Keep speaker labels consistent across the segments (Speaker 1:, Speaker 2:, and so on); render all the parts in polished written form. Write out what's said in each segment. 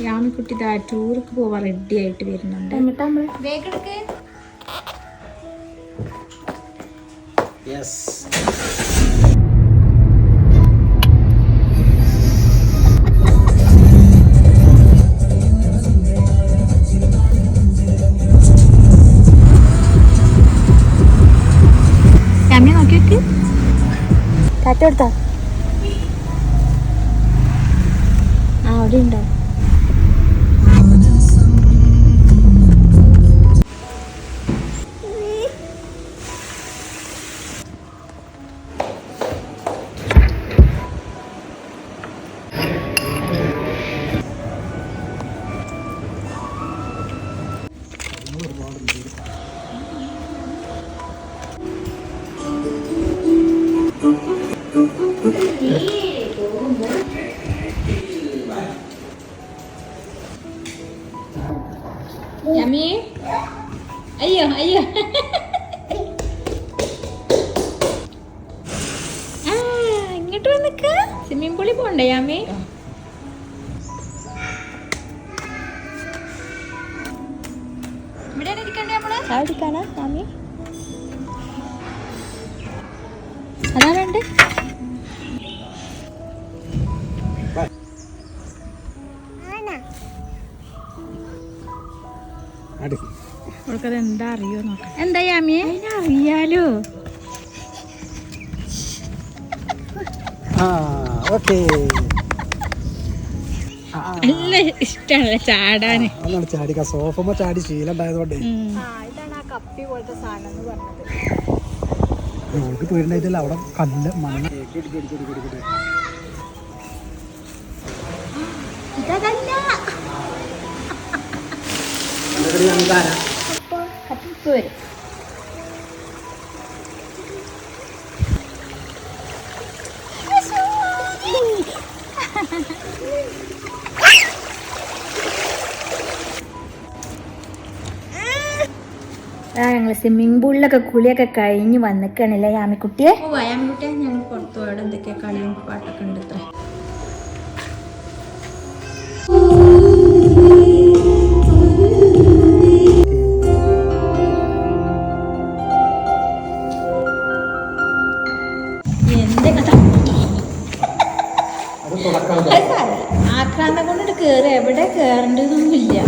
Speaker 1: യാമിക്കുട്ടി ഇതാ ടൂർക്ക് പോവാൻ റെഡി ആയിട്ട് വരുന്നുണ്ട്. എന്നിട്ട് നമ്മൾ വേഗം എടുക്ക്. യാമിയെ നോക്കി വെക്ക്. കാറ്റ് കൊടുത്തോ? ആ അവിടെ ഉണ്ടോ? യാമി അയ്യോ അയ്യോ ഇങ്ങോട്ട് വന്നിക്ക. സ്വിമ്മിംഗ് പൂളിൽ പോണ്ടേ യാമി? ഇവിടെ ഇരിക്കണ്ടേ നമ്മള്? ചാടിക്കാനാ യാമി? അതാ വേണ്ടേ? അവൾക്കത് എന്താ അറിയോ നോക്കാം. എന്താ യാമിയെ? അറിയാലോ. നല്ല ഇഷ്ടമാണല്ലേ ചാടാന്.
Speaker 2: ചാടിക്ക സോഫമ്മ ചാടി ശീലണ്ടായതുകൊണ്ട്
Speaker 1: ഇതാണ് ആ കപ്പി പോലത്തെ സാധനം എന്ന് പറഞ്ഞത്.
Speaker 2: ഓൾക്ക് പേരുണ്ടായിട്ടില്ല. അവിടെ കല്ല് മണ്ണ്
Speaker 1: വരും. ഞങ്ങൾ സ്വിമ്മിംഗ് പൂളിലൊക്കെ കുളിയൊക്കെ കഴിഞ്ഞ് വന്നിക്കണല്ലേ യാമിക്കുട്ടിയെ? യാമിക്കുട്ടിയെ ഞങ്ങൾ പുറത്തു പോയത് എന്തൊക്കെയാ കളിയും പാട്ടൊക്കെ ഉണ്ട്. ഇത്ര ആക്രാന്തം കൊണ്ടിട്ട് കേറി എവിടെ കേറേണ്ടതൊന്നുമില്ല.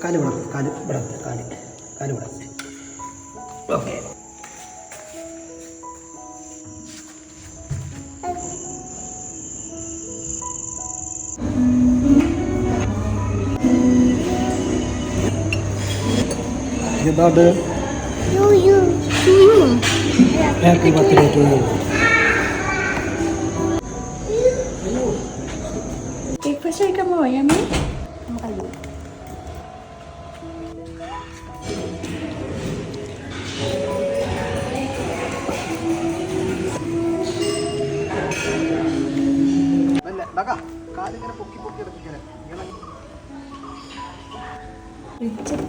Speaker 2: കാല് വിടാം. കാല് വിടാം. കാല് വിടാം. ഓക്കെ. എന്താണ്? Happy birthday to you.
Speaker 1: Breakfast കഴിക്കാൻ പോയാമേ?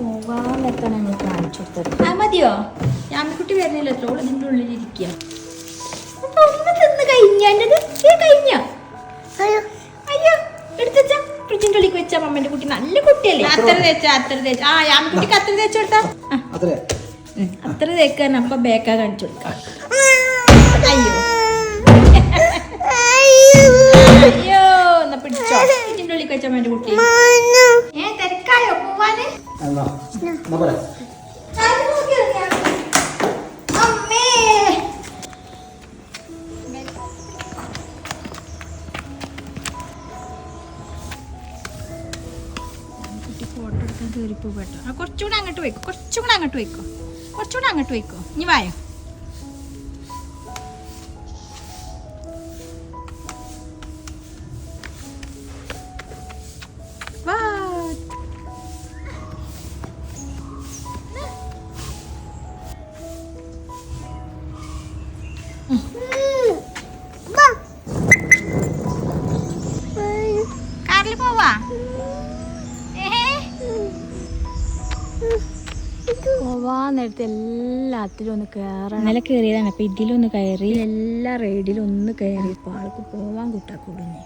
Speaker 1: പോവാന്നൊക്കെയാണ് ഞങ്ങൾ കാണിച്ചു കൊടുത്തത്. ആ മതിയോ? യാമിക്കുട്ടി വരുന്നില്ലല്ലോ, ഓള് ഇതിൻ്റെ ഉള്ളിലിരിക്കുക. ഒന്ന് തിന്ന് കഴിഞ്ഞത് കഴിഞ്ഞ. അയ്യോ എടുത്തുവെച്ചാ ഫ്രിഡ്ജിൻ്റെ ഉള്ളിൽ വെച്ചാ. അമ്മേന്റെ കുട്ടി നല്ല കുട്ടിയല്ലേ. അത്ര തേച്ച ആ യാമിക്കുട്ടിക്ക് അത്ര തേച്ച് കൊടുത്താ. അത്ര തേക്കാൻ അപ്പൊ ബേക്കാ കാണിച്ചു കൊടുക്കാം. അയ്യോ അയ്യോ എന്നാ പിടിച്ചോ. ഫ്രിഡ്ജിൻ്റെ ഉള്ളിൽ വെച്ചാ അമ്മേന്റെ കുട്ടി. തിരക്കായോ പോവാന്? ഫോട്ടോ എടുക്കാൻ കയറിപ്പോ കേട്ടോ. കുറച്ചുകൂടെ അങ്ങോട്ട് വയ്ക്കും, കുറച്ചുകൂടെ അങ്ങോട്ട് വയ്ക്കോ, കുറച്ചുകൂടെ അങ്ങോട്ട് വയ്ക്കോ. ഇനി വായോ. വാ കാറിൽ പോവാ പോവാൻ നേരത്തെ എല്ലാത്തിലും ഒന്ന് കയറണം. ഇന്നലെ കയറിയതാണ്. അപ്പം ഇതിലൊന്ന് കയറി എല്ലാ റൈഡിലും ഒന്ന് കയറി. ഇപ്പോൾ ആൾക്ക് പോവാൻ കൂട്ടാക്കൂടുന്നേ.